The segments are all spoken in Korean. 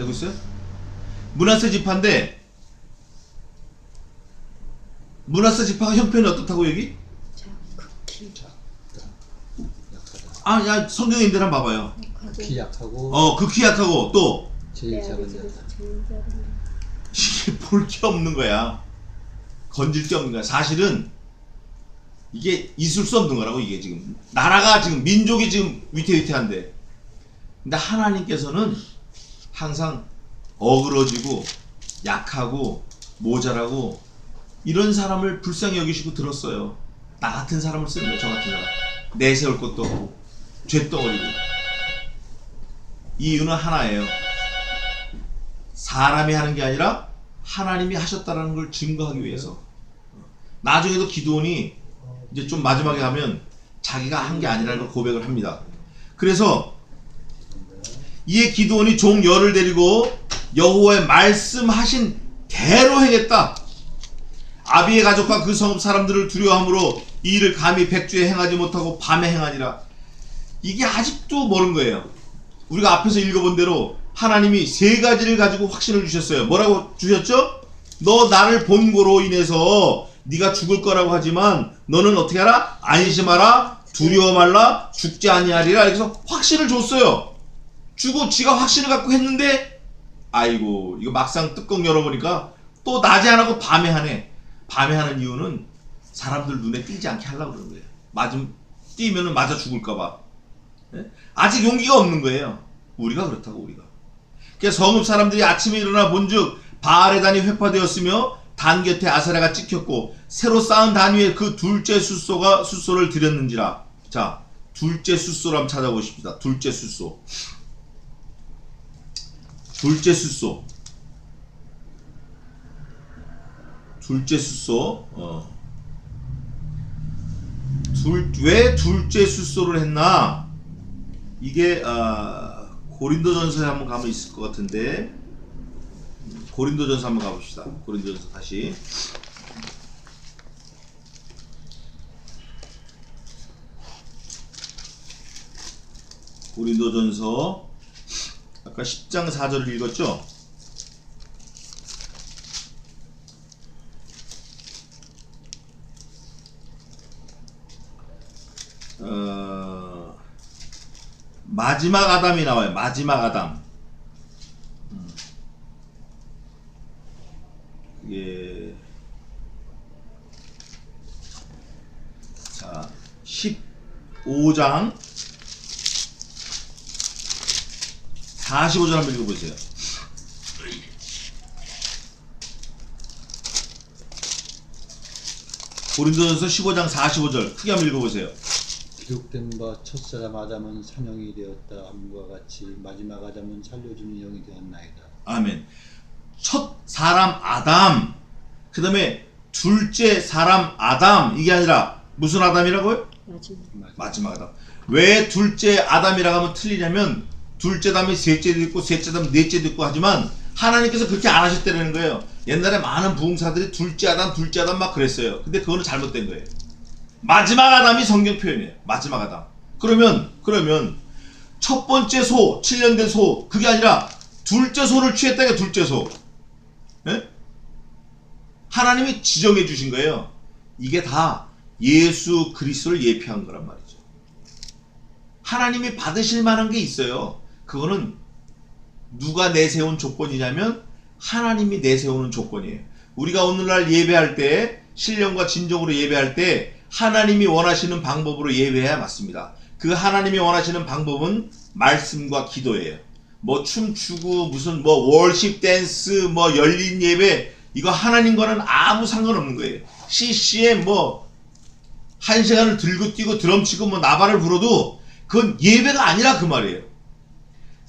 되고 있어요? 므낫세 지파인데 므낫세 지파가 형편이 어떻다고 여기? 극히 약하다. 아, 야 성경에 있는 데를 한번 봐봐요. 극히 약하고 극히 약하고 또 제일 작은 자다. 이게 볼 게 없는 거야. 건질 게 없는 거야. 사실은 이게 있을 수 없는 거라고. 이게 지금 나라가 지금 민족이 지금 위태위태한데, 근데 하나님께서는 항상 어그러지고 약하고 모자라고 이런 사람을 불쌍히 여기시고 들었어요. 나 같은 사람을 쓰는 거예요. 저 같은 사람 내세울 것도 없고 죄덩어리고. 이 이유는 하나예요. 사람이 하는 게 아니라 하나님이 하셨다라는 걸 증거하기 위해서. 나중에도 기드온이 이제 좀 마지막에 가면 자기가 한 게 아니라는 걸 고백을 합니다. 그래서 이에 기드온이 종 열을 데리고 여호와의 말씀하신 대로 행했다. 아비의 가족과 그 성읍 사람들을 두려워함으로 이 일을 감히 백주에 행하지 못하고 밤에 행하니라. 이게 아직도 모르는 거예요. 우리가 앞에서 읽어본 대로 하나님이 세 가지를 가지고 확신을 주셨어요. 뭐라고 주셨죠? 너 나를 본고로 인해서 네가 죽을 거라고 하지만 너는 어떻게 하라? 안심하라, 두려워 말라, 죽지 아니하리라. 그래서 확신을 줬어요. 주고 지가 확신을 갖고 했는데, 아이고 이거 막상 뚜껑 열어보니까 또 낮에 안 하고 밤에 하네. 밤에 하는 이유는 사람들 눈에 띄지 않게 하려고 그러는 거예요. 띄면은 맞아 죽을까봐. 아직 용기가 없는 거예요. 우리가 그렇다고. 우리가 그래서 성읍 사람들이 아침에 일어나 본즉 바알의 단이 회파되었으며 단 곁에 아세라가 찍혔고 새로 쌓은 단 위에 그 둘째 숫소를 드렸는지라. 자, 둘째 숫소를 한번 찾아보십시다. 둘째 숫소. 둘째 숫소. 둘째 숫소. 왜 둘째 숫소를 했나? 이게 고린도전서에 한번 가면 있을 것 같은데, 고린도전서 한번 가봅시다. 고린도전서 다시. 고린도전서 아까 10장 4절을 읽었죠? 마지막 아담이 나와요. 마지막 아담. 예. 자, 15장 45절 한번 읽어보세요. 고린도전서 15장 45절 크게 한번 읽어보세요. 기록된 바 첫사람 아담은 산영이 되었다. 함과 같이 마지막 아담은 살려주는 영이 되었나이다. 아멘. 첫 사람 아담, 그 다음에 둘째 사람 아담. 이게 아니라 무슨 아담이라고요? 마지막 아담. 왜 둘째 아담이라고 하면 틀리냐면, 둘째 아담이 셋째도 있고 셋째 아담 넷째도 있고 하지만 하나님께서 그렇게 안 하셨다는 거예요. 옛날에 많은 부흥사들이 둘째 아담 막 그랬어요. 근데 그거는 잘못된 거예요. 마지막 아담이 성경 표현이에요. 마지막 아담. 그러면 첫 번째 소, 7년 된 소, 그게 아니라 둘째 소를 취했다니까. 둘째 소. 예? 하나님이 지정해 주신 거예요. 이게 다 예수 그리스도를 예표한 거란 말이죠. 하나님이 받으실 만한 게 있어요. 그거는 누가 내세운 조건이냐면 하나님이 내세우는 조건이에요. 우리가 오늘날 예배할 때, 신령과 진정으로 예배할 때 하나님이 원하시는 방법으로 예배해야 맞습니다. 그 하나님이 원하시는 방법은 말씀과 기도예요. 뭐 춤추고 무슨 뭐 월십 댄스 뭐 열린 예배, 이거 하나님과는 아무 상관없는 거예요. CCM 뭐 1시간을 들고 뛰고 드럼 치고 뭐 나발을 불어도 그건 예배가 아니라 그 말이에요.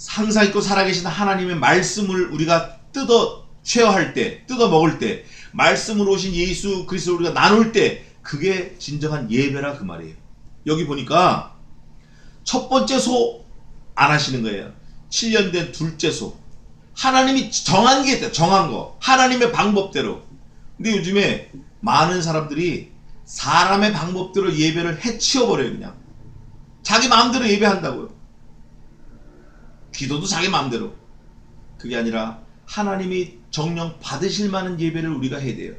항상 있고 살아계신 하나님의 말씀을 우리가 뜯어 쉐어할 때, 뜯어 먹을 때, 말씀으로 오신 예수 그리스도를 우리가 나눌 때, 그게 진정한 예배라 그 말이에요. 여기 보니까 첫 번째 소 안 하시는 거예요. 7년 된 둘째 소. 하나님이 정한 게 있다. 정한 거. 하나님의 방법대로. 근데 요즘에 많은 사람들이 사람의 방법대로 예배를 해치워버려요. 그냥 자기 마음대로 예배한다고요. 기도도 자기 마음대로. 그게 아니라 하나님이 정령 받으실 만한 예배를 우리가 해야 돼요.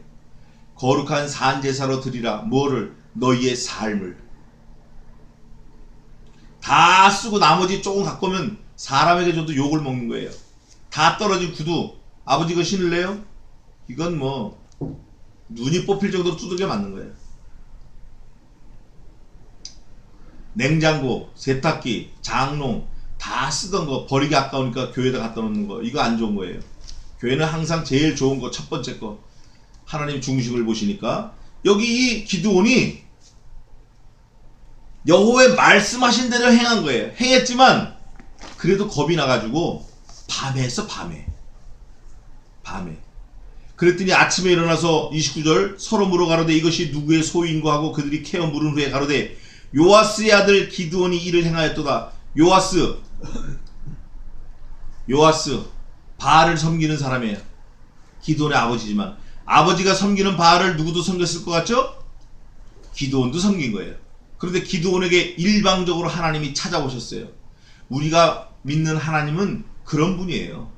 거룩한 산제사로 드리라. 뭐를? 너희의 삶을. 다 쓰고 나머지 조금 갖고 오면 사람에게 줘도 욕을 먹는 거예요. 다 떨어진 구두 아버지 이거 신을래요? 이건 뭐 눈이 뽑힐 정도로 두들겨 맞는 거예요. 냉장고, 세탁기, 장롱 다 쓰던 거 버리기 아까우니까 교회에다 갖다 놓는 거, 이거 안 좋은 거예요. 교회는 항상 제일 좋은 거, 첫 번째 거. 하나님 중심을 보시니까 여기 이 기드온이 여호와의 말씀하신 대로 행한 거예요. 행했지만 그래도 겁이 나가지고 밤에 했어. 밤에 그랬더니 아침에 일어나서 29절 서로 물어 가로되 이것이 누구의 소유인고 하고 그들이 캐어 물은 후에 가로되 요아스의 아들 기드온이 이를 행하였도다. 요아스 바알을 섬기는 사람이에요. 기드온의 아버지지만 아버지가 섬기는 바알을 누구도 섬겼을 것 같죠? 기드온도 섬긴 거예요. 그런데 기드온에게 일방적으로 하나님이 찾아오셨어요. 우리가 믿는 하나님은 그런 분이에요.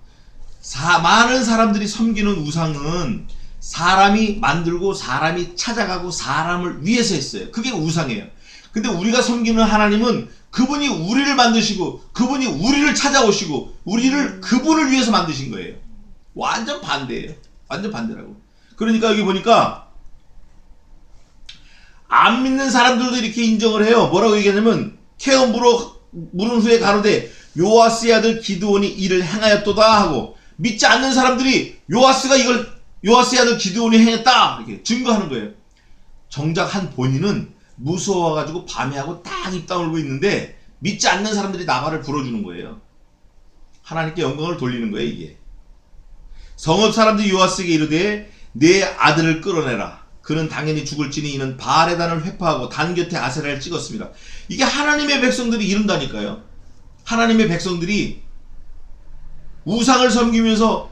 많은 사람들이 섬기는 우상은 사람이 만들고 사람이 찾아가고 사람을 위해서 했어요. 그게 우상이에요. 근데 우리가 섬기는 하나님은 그분이 우리를 만드시고 그분이 우리를 찾아오시고 우리를 그분을 위해서 만드신 거예요. 완전 반대예요. 완전 반대라고. 그러니까 여기 보니까 안 믿는 사람들도 이렇게 인정을 해요. 뭐라고 얘기하냐면 캐어 물은 후에 가로되 요아스의 아들 기드온이 이를 행하였도다 하고, 믿지 않는 사람들이 요아스의 아들 기드온이 행했다 이렇게 증거하는 거예요. 정작 한 본인은 무서워가지고 밤에 하고 딱 입 다물고 있는데 믿지 않는 사람들이 나발을 불어주는 거예요. 하나님께 영광을 돌리는 거예요. 이게 성읍 사람들이 요아스에게 이르되 내 아들을 끌어내라. 그는 당연히 죽을지니 이는 바알의 단을 회파하고 단 곁에 아세라를 찍었습니다. 이게 하나님의 백성들이 이른다니까요. 하나님의 백성들이 우상을 섬기면서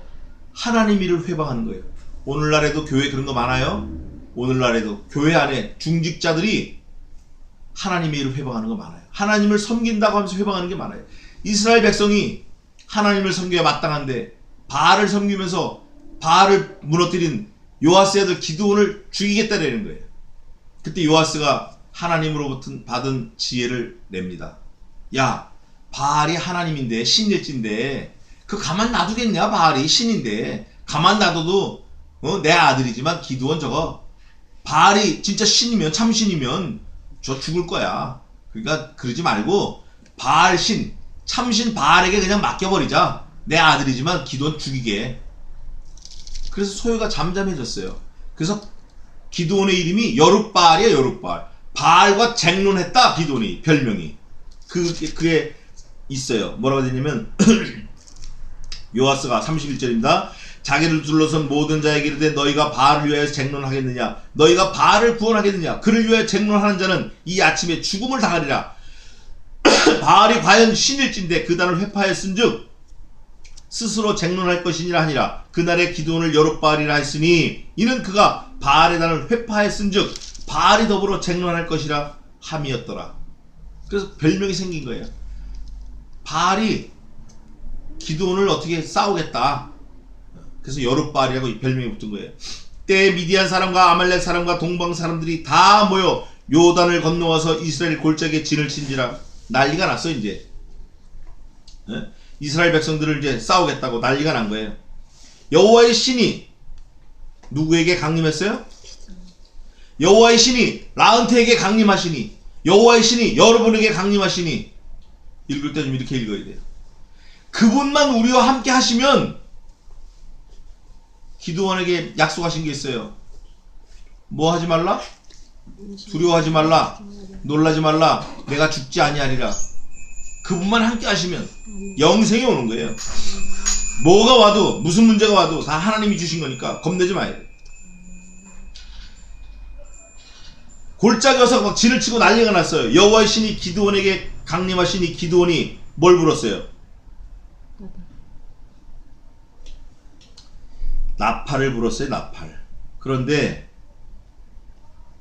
하나님 일을 회방하는 거예요. 오늘날에도 교회 그런 거 많아요. 오늘날에도 교회 안에 중직자들이 하나님의 일을 회방하는 거 많아요. 하나님을 섬긴다고 하면서 회방하는 게 많아요. 이스라엘 백성이 하나님을 섬겨야 마땅한데 바알을 섬기면서 바알을 무너뜨린 요아스의 아들 기드온을 죽이겠다라는 거예요. 그때 요아스가 하나님으로부터 받은 지혜를 냅니다. 야, 바알이 하나님인데 신일진데 그 가만 놔두겠냐? 바알이 신인데 가만 놔둬도 내 아들이지만 기드온 저거 바알이 진짜 신이면 참신이면 저 죽을 거야. 그러니까 그러지 말고 바알 신 참신 바알에게 그냥 맡겨버리자. 내 아들이지만 기드온 죽이게. 그래서 소유가 잠잠해졌어요. 그래서 기드온의 이름이 여룻바알이에요. 여룻바알. 바알과 쟁론했다. 기드온이 별명이 그게 있어요. 뭐라고 되냐면 요아스가 31절입니다. 자기를 둘러선 모든 자에게 이르되 너희가 바알을 위하여 쟁론하겠느냐? 너희가 바알을 구원하겠느냐? 그를 위하여 쟁론하는 자는 이 아침에 죽음을 당하리라. 바알이 과연 신일진데 그 단을 회파하였은즉 스스로 쟁론할 것이니라 하니라. 그날에 기드온을 여룻바알이라 했으니 이는 그가 바알의 단을 회파하였은즉 바알이 더불어 쟁론할 것이라 함이었더라. 그래서 별명이 생긴 거예요. 바알이 기드온을 어떻게 싸우겠다. 그래서 여룻바알이라고 이 별명이 붙은 거예요. 때에 미디안 사람과 아말렉 사람과 동방 사람들이 다 모여 요단을 건너와서 이스라엘 골짜기에 진을 친지라. 난리가 났어 이제. 이스라엘 백성들을 이제 싸우겠다고 난리가 난 거예요. 여호와의 신이 누구에게 강림했어요? 여호와의 신이 라은테에게 강림하시니, 여호와의 신이 여러분에게 강림하시니. 읽을 때 좀 이렇게 읽어야 돼요. 그분만 우리와 함께 하시면. 기드온에게 약속하신 게 있어요. 뭐 하지 말라? 두려워하지 말라. 놀라지 말라. 내가 죽지 아니하리라. 그분만 함께 하시면 영생이 오는 거예요. 뭐가 와도 무슨 문제가 와도 다 하나님이 주신 거니까 겁내지 마요. 골짜기 와서 막 진을 치고 난리가 났어요. 여호와의 신이 기드온에게 강림하시니 기드온이 뭘 불었어요? 나팔을 불었어요. 나팔. 그런데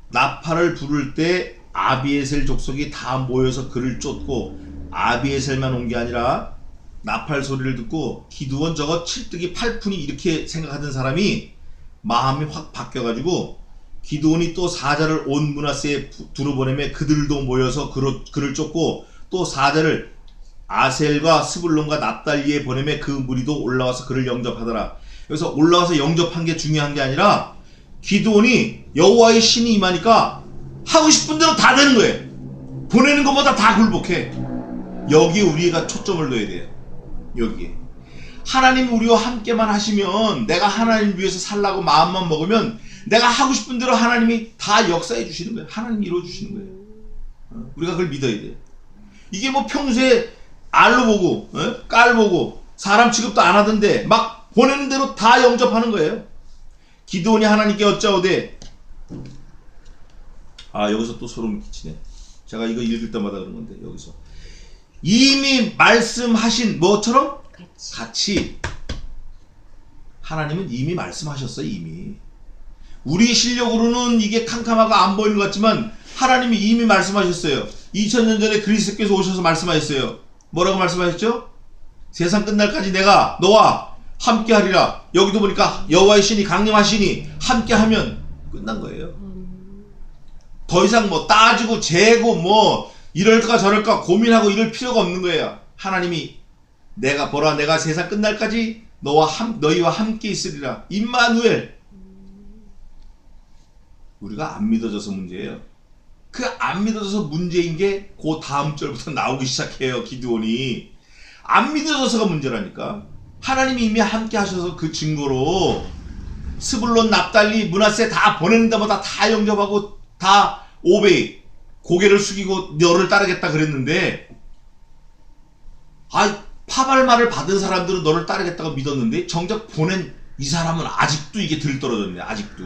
나팔을 부를 때 아비에셀 족속이 다 모여서 그를 쫓고 아비에셀만 온 게 아니라 나팔 소리를 듣고 기드온 저거 7득이 8푼이 이렇게 생각하던 사람이 마음이 확 바뀌어가지고 기드온이 또 사자를 온 므낫세에 두루 보내며 그들도 모여서 그를 쫓고 또 사자를 아셀과 스불론과 납달리에 보내며 그 무리도 올라와서 그를 영접하더라. 여기서 올라와서 영접한 게 중요한 게 아니라 기드온이 여호와의 신이 임하니까 하고 싶은 대로 다 되는 거예요. 보내는 것보다 다 굴복해. 여기에 우리가 초점을 둬야 돼요. 여기에 하나님이 우리와 함께만 하시면, 내가 하나님 위해서 살라고 마음만 먹으면 내가 하고 싶은 대로 하나님이 다 역사해 주시는 거예요. 하나님이 이루어 주시는 거예요. 우리가 그걸 믿어야 돼요. 이게 뭐 평소에 알로 보고 깔 보고 사람 취급도 안 하던데 막 보내는 대로 다 영접하는 거예요. 기드온이 하나님께 여짜오되, 여기서 또 소름 끼치네. 제가 이거 읽을 때마다 그런 건데, 여기서 이미 말씀하신 뭐처럼? 같이. 하나님은 이미 말씀하셨어요. 이미. 우리 실력으로는 이게 캄캄하고 안 보이는 것 같지만 하나님이 이미 말씀하셨어요. 2000년 전에 그리스도께서 오셔서 말씀하셨어요. 뭐라고 말씀하셨죠? 세상 끝날까지 내가 너와 함께 하리라. 여기도 보니까 여호와의 신이 강림하시니 함께 하면 끝난 거예요. 더 이상 뭐 따지고 재고 뭐 이럴까 저럴까 고민하고 이럴 필요가 없는 거예요. 하나님이 내가 보라, 내가 세상 끝날까지 너희와 함께 있으리라. 임마누엘. 우리가 안 믿어져서 문제예요. 그 안 믿어져서 문제인 게 그 다음 절부터 나오기 시작해요. 기드온이 안 믿어져서가 문제라니까. 하나님이 이미 함께 하셔서 그 증거로 스불론, 납달리, 므낫세 다 보내는 데마다 다 영접하고 다 오베이, 고개를 숙이고 너를 따르겠다 그랬는데, 파발말을 받은 사람들은 너를 따르겠다고 믿었는데 정작 보낸 이 사람은 아직도 이게 들떨어졌네. 아직도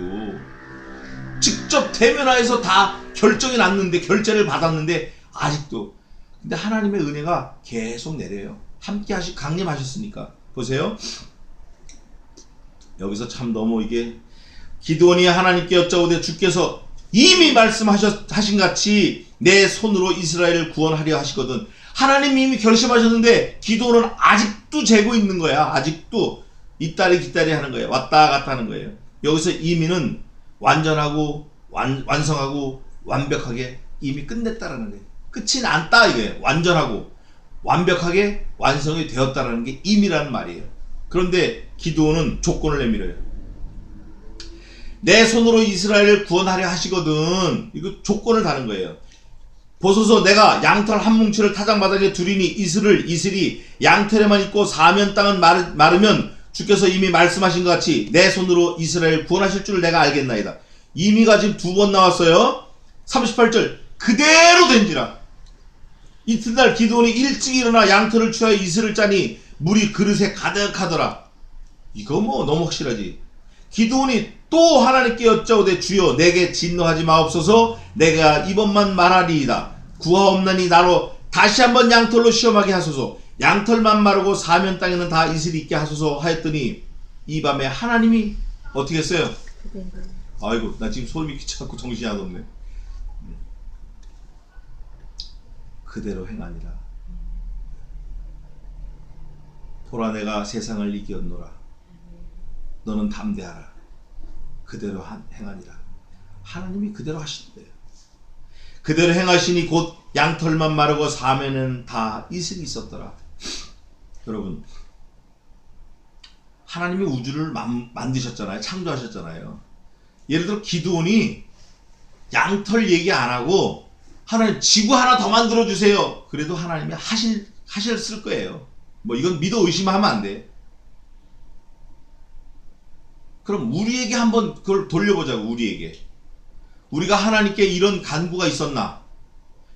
직접 대면하여서 다 결정이 났는데, 결제를 받았는데 아직도. 근데 하나님의 은혜가 계속 내려요. 함께 강림하셨으니까. 보세요. 여기서 참 너무 이게, 기드온이 하나님께 여짜오되 주께서 이미 말씀하신 같이 내 손으로 이스라엘을 구원하려 하시거든. 하나님이 이미 결심하셨는데 기드온은 아직도 재고 있는 거야. 아직도 이따리 기따리 하는 거예요. 왔다 갔다 하는 거예요. 여기서 이미는 완전하고 완성하고 완벽하게 이미 끝냈다라는 거예요. 끝이 났다 이거예요. 완전하고 완벽하게 완성이 되었다라는 게 임이라는 말이에요. 그런데 기드온은 조건을 내밀어요. 내 손으로 이스라엘을 구원하려 하시거든. 이거 조건을 다는 거예요. 보소서, 내가 양털 한 뭉치를 타작마당에 두리니 이슬이 양털에만 있고 사면 땅은 마르면 주께서 이미 말씀하신 것 같이 내 손으로 이스라엘 구원하실 줄 내가 알겠나이다. 이미가 지금 2번 나왔어요. 38절 그대로 된지라. 이튿날 기드온이 일찍 일어나 양털을 취하여 이슬을 짜니 물이 그릇에 가득하더라. 이거 뭐 너무 확실하지. 기드온이 또 하나님께 여짜오되 주여 내게 진노하지 마옵소서. 내가 이번만 말하리이다. 구하옵나니 나로 다시 한번 양털로 시험하게 하소서. 양털만 마르고 사면 땅에는 다 이슬이 있게 하소서 하였더니 이 밤에 하나님이 어떻게 했어요? 아이고 나 지금 소름이 끼쳐갖고 정신이 안 없네. 그대로 행하니라. 보라 내가 세상을 이기었노라. 너는 담대하라. 그대로 행하니라. 하나님이 그대로 하시는 거예요. 그대로 행하시니 곧 양털만 마르고 사면은 다 이슬이 있었더라. 여러분, 하나님이 우주를 만드셨잖아요. 창조하셨잖아요. 예를 들어 기드온이 양털 얘기 안 하고 하나님 지구 하나 더 만들어 주세요. 그래도 하나님이 하셨을 거예요. 뭐 이건 믿어 의심하면 안 돼. 그럼 우리에게 한번 그걸 돌려보자고. 우리에게 우리가 하나님께 이런 간구가 있었나,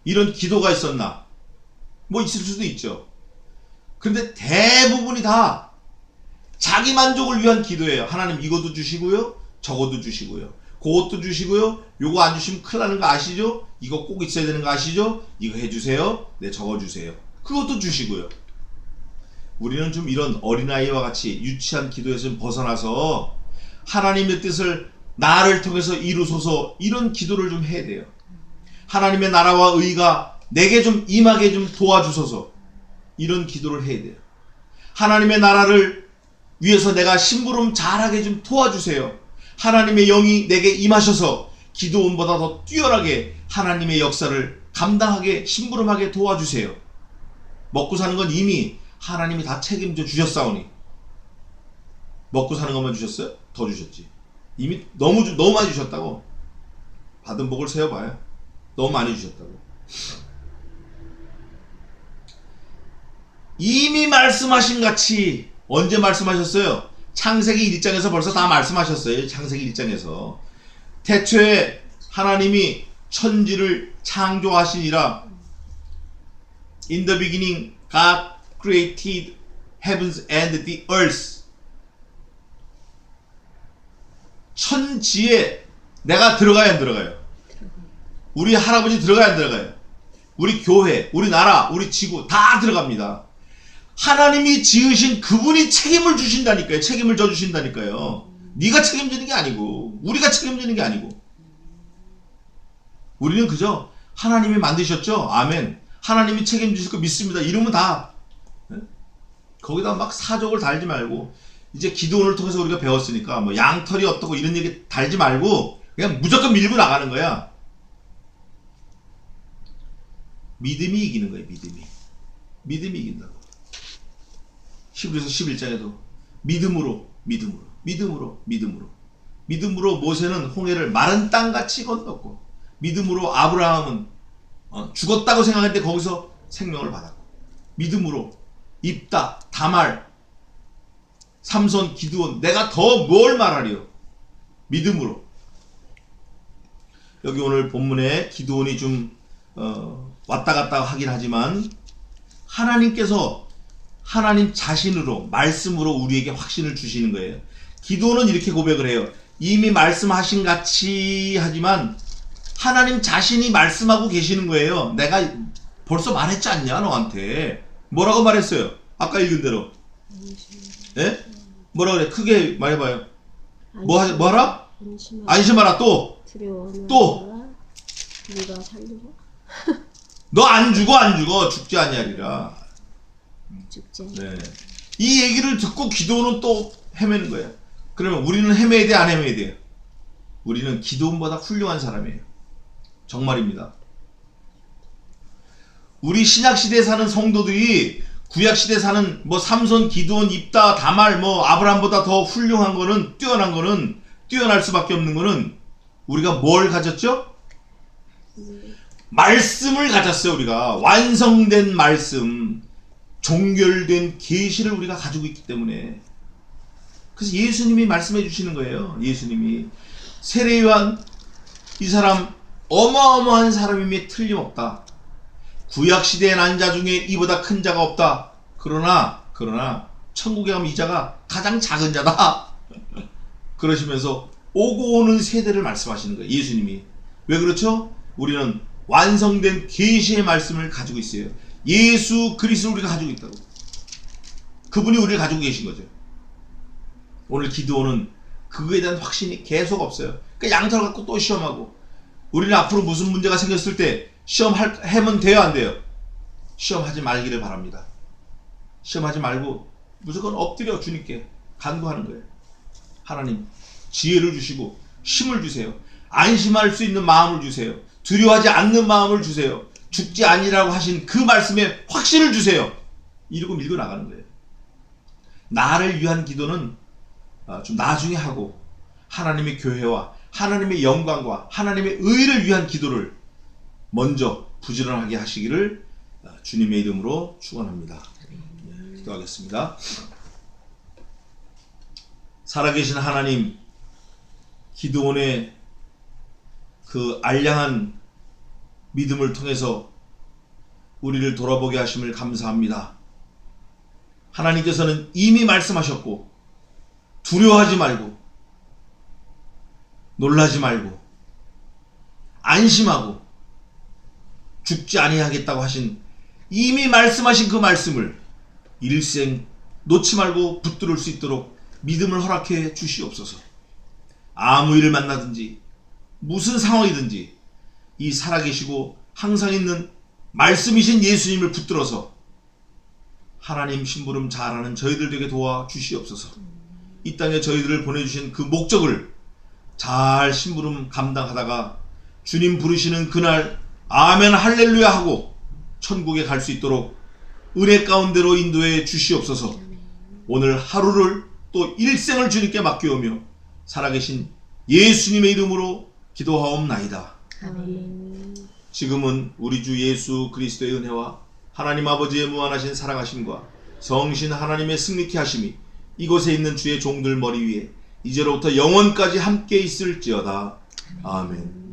이런 기도가 있었나, 뭐 있을 수도 있죠. 그런데 대부분이 다 자기 만족을 위한 기도예요. 하나님 이것도 주시고요, 저것도 주시고요, 그것도 주시고요, 요거 안 주시면 큰일 나는 거 아시죠? 이거 꼭 있어야 되는 거 아시죠? 이거 해주세요, 네 저거 주세요, 그것도 주시고요. 우리는 좀 이런 어린아이와 같이 유치한 기도에서 좀 벗어나서 하나님의 뜻을 나를 통해서 이루소서, 이런 기도를 좀 해야 돼요. 하나님의 나라와 의가 내게 좀 임하게 좀 도와주소서, 이런 기도를 해야 돼요. 하나님의 나라를 위해서 내가 심부름 잘하게 좀 도와주세요. 하나님의 영이 내게 임하셔서 기도원보다 더 뛰어나게 하나님의 역사를 감당하게 심부름하게 도와주세요. 먹고 사는 건 이미 하나님이 다 책임져 주셨사오니. 먹고 사는 것만 주셨어요? 더 주셨지. 이미 너무 많이 주셨다고. 받은 복을 세어봐요. 너무 많이 주셨다고. 이미 말씀하신 같이. 언제 말씀하셨어요? 창세기 1장에서 벌써 다 말씀하셨어요. 창세기 1장에서 태초에 하나님이 천지를 창조하시니라. In the beginning God created heavens and the earth. 천지에 내가 들어가야 안 들어가요? 우리 할아버지 들어가야 안 들어가요? 우리 교회, 우리 나라, 우리 지구 다 들어갑니다. 하나님이 지으신 그분이 책임을 주신다니까요. 책임을 져주신다니까요. 네가 책임지는 게 아니고 우리가 책임지는 게 아니고 우리는 그저 하나님이 만드셨죠. 아멘. 하나님이 책임지실 거 믿습니다. 이러면 다 거기다 막 사족을 달지 말고 이제 기도원을 통해서 우리가 배웠으니까 뭐 양털이 어떻고 이런 얘기 달지 말고 그냥 무조건 밀고 나가는 거야. 믿음이 이기는 거예요. 믿음이 이긴다고. 히브리서 11장에도 믿음으로 모세는 홍해를 마른 땅같이 건넜고 믿음으로 아브라함은 죽었다고 생각했는데 거기서 생명을 받았고 믿음으로 입다, 다말, 삼손, 기드온 내가 더 뭘 말하리요? 믿음으로. 여기 오늘 본문에 기드온이 좀 왔다 갔다 하긴 하지만 하나님께서 하나님 자신으로 말씀으로 우리에게 확신을 주시는 거예요. 기도는 이렇게 고백을 해요. 이미 말씀하신 같이 하지만 하나님 자신이 말씀하고 계시는 거예요. 내가 벌써 말했지 않냐 너한테. 뭐라고 말했어요? 아까 읽은 대로. 예? 뭐라 그래? 크게 말해봐요. 뭐하라? 안심하라. 또 네가 살리고 너 안 죽어 죽지 아니하리라. 죽지. 네. 이 얘기를 듣고 기도는 또 헤매는 거예요. 그러면 우리는 헤매야 돼, 안 헤매야 돼요? 우리는 기도원보다 훌륭한 사람이에요. 정말입니다. 우리 신약시대에 사는 성도들이 구약시대에 사는 뭐 삼손, 기드온, 입다, 다말, 뭐 아브라함보다 더 훌륭한 거는, 뛰어난 거는, 뛰어날 수밖에 없는 거는 우리가 뭘 가졌죠? 말씀을 가졌어요. 우리가 완성된 말씀, 종결된 계시를 우리가 가지고 있기 때문에. 그래서 예수님이 말씀해 주시는 거예요. 예수님이 세례요한 이 사람 어마어마한 사람임에 틀림없다. 구약시대에 난 자 중에 이보다 큰 자가 없다. 그러나 천국에 가면 이 자가 가장 작은 자다. 그러시면서 오고 오는 세대를 말씀하시는 거예요. 예수님이. 왜 그렇죠? 우리는 완성된 계시의 말씀을 가지고 있어요. 예수 그리스도를 우리가 가지고 있다고. 그분이 우리를 가지고 계신 거죠. 오늘 기도는 그거에 대한 확신이 계속 없어요. 그러니까 양털 갖고 또 시험하고. 우리는 앞으로 무슨 문제가 생겼을 때 시험하면 돼요, 안 돼요? 시험하지 말기를 바랍니다. 시험하지 말고 무조건 엎드려 주님께 간구하는 거예요. 하나님 지혜를 주시고 힘을 주세요. 안심할 수 있는 마음을 주세요. 두려워하지 않는 마음을 주세요. 죽지 아니라고 하신 그 말씀에 확신을 주세요. 이러고 밀고 나가는 거예요. 나를 위한 기도는 좀 나중에 하고 하나님의 교회와 하나님의 영광과 하나님의 의를 위한 기도를 먼저 부지런하게 하시기를 주님의 이름으로 축원합니다. 기도하겠습니다. 살아계신 하나님, 기드온의 그 알량한 믿음을 통해서 우리를 돌아보게 하심을 감사합니다. 하나님께서는 이미 말씀하셨고 두려워하지 말고 놀라지 말고 안심하고 죽지 아니하겠다고 하신 이미 말씀하신 그 말씀을 일생 놓지 말고 붙들을 수 있도록 믿음을 허락해 주시옵소서. 아무 일을 만나든지 무슨 상황이든지 이 살아계시고 항상 있는 말씀이신 예수님을 붙들어서 하나님 심부름 잘하는 저희들 되게 도와 주시옵소서. 이 땅에 저희들을 보내주신 그 목적을 잘 심부름 감당하다가 주님 부르시는 그날 아멘 할렐루야 하고 천국에 갈 수 있도록 은혜 가운데로 인도해 주시옵소서. 오늘 하루를 또 일생을 주님께 맡겨오며 살아계신 예수님의 이름으로 기도하옵나이다. 아멘. 지금은 우리 주 예수 그리스도의 은혜와 하나님 아버지의 무한하신 사랑하심과 성신 하나님의 승리케 하심이 이곳에 있는 주의 종들 머리 위에 이제로부터 영원까지 함께 있을지어다. 아멘.